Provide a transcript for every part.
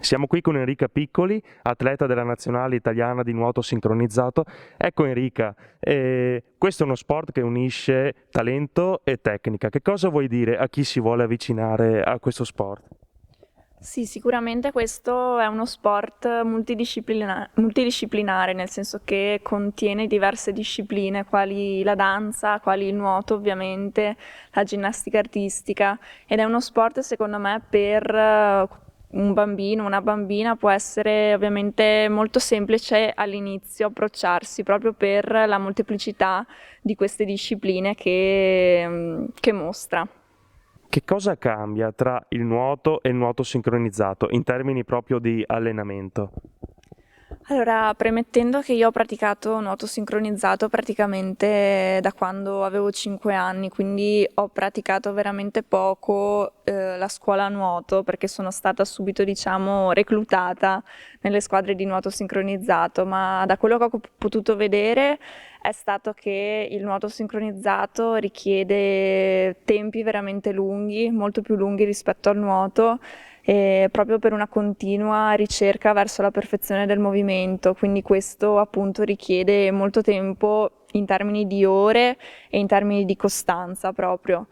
Siamo qui con Enrica Piccoli, atleta della nazionale italiana di nuoto sincronizzato. Ecco Enrica, questo è uno sport che unisce talento e tecnica. Che cosa vuoi dire a chi si vuole avvicinare a questo sport? Sì, sicuramente questo è uno sport multidisciplinare, nel senso che contiene diverse discipline, quali la danza, quali il nuoto ovviamente, la ginnastica artistica, ed è uno sport secondo me per un bambino, una bambina può essere ovviamente molto semplice all'inizio approcciarsi proprio per la molteplicità di queste discipline che mostra. Che cosa cambia tra il nuoto e il nuoto sincronizzato in termini proprio di allenamento? Allora, premettendo che io ho praticato nuoto sincronizzato praticamente da quando avevo 5 anni, quindi ho praticato veramente poco la scuola nuoto perché sono stata subito, diciamo, reclutata nelle squadre di nuoto sincronizzato, ma da quello che ho potuto vedere è stato che il nuoto sincronizzato richiede tempi veramente lunghi, molto più lunghi rispetto al nuoto, proprio per una continua ricerca verso la perfezione del movimento, quindi questo appunto richiede molto tempo in termini di ore e in termini di costanza proprio.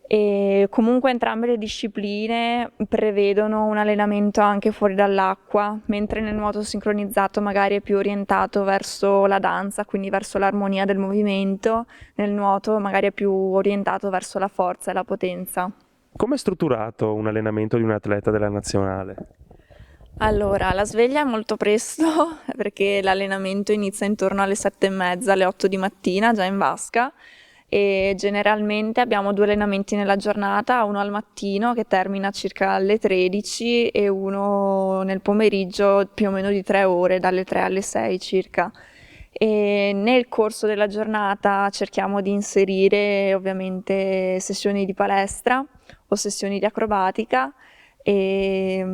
E comunque entrambe le discipline prevedono un allenamento anche fuori dall'acqua, mentre nel nuoto sincronizzato magari è più orientato verso la danza, quindi verso l'armonia del movimento, nel nuoto magari è più orientato verso la forza e la potenza. Come è strutturato un allenamento di un atleta della nazionale? Allora, la sveglia è molto presto perché l'allenamento inizia intorno alle 7:30, alle 8 di mattina, già in vasca, e generalmente abbiamo 2 allenamenti nella giornata, uno al mattino che termina circa alle 13 e uno nel pomeriggio più o meno di 3 ore, dalle 3 alle 6 circa. E nel corso della giornata cerchiamo di inserire ovviamente sessioni di palestra o sessioni di acrobatica e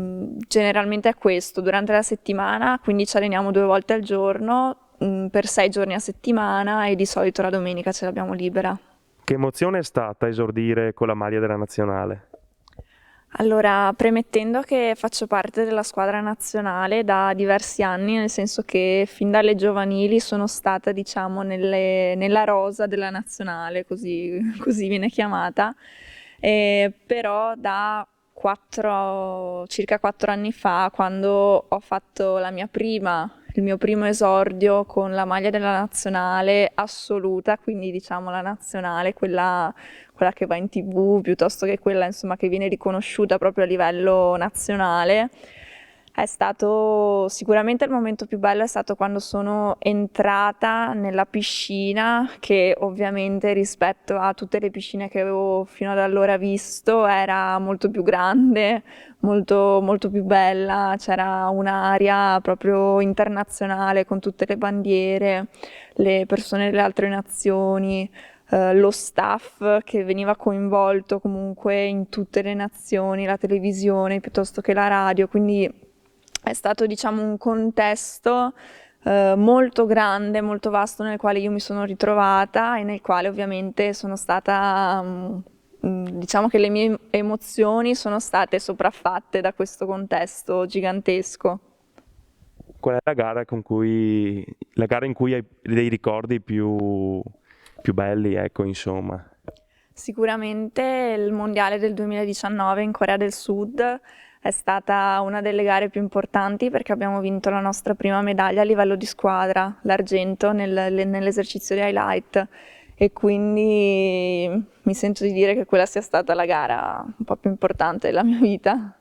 generalmente è questo durante la settimana, quindi ci alleniamo 2 volte al giorno per 6 giorni a settimana e di solito la domenica ce l'abbiamo libera. Che emozione è stata esordire con la maglia della nazionale? Allora, premettendo che faccio parte della squadra nazionale da diversi anni, nel senso che fin dalle giovanili sono stata, diciamo, nella rosa della nazionale, così viene chiamata, però da circa 4 anni fa, quando ho fatto il mio primo esordio con la maglia della nazionale assoluta, quindi diciamo la nazionale, quella che va in TV, piuttosto che quella insomma, che viene riconosciuta proprio a livello nazionale. È stato sicuramente il momento più bello è stato quando sono entrata nella piscina, che ovviamente rispetto a tutte le piscine che avevo fino ad allora visto era molto più grande, molto, molto più bella, c'era un'area proprio internazionale con tutte le bandiere, le persone delle altre nazioni, lo staff che veniva coinvolto comunque in tutte le nazioni, la televisione piuttosto che la radio, quindi è stato diciamo un contesto molto grande, molto vasto nel quale io mi sono ritrovata e nel quale ovviamente sono stata, diciamo che le mie emozioni sono state sopraffatte da questo contesto gigantesco. Qual è la gara in cui hai dei ricordi più belli, ecco, insomma? Sicuramente il mondiale del 2019 in Corea del Sud è stata una delle gare più importanti perché abbiamo vinto la nostra prima medaglia a livello di squadra, l'argento nell'esercizio di highlight e quindi mi sento di dire che quella sia stata la gara un po' più importante della mia vita.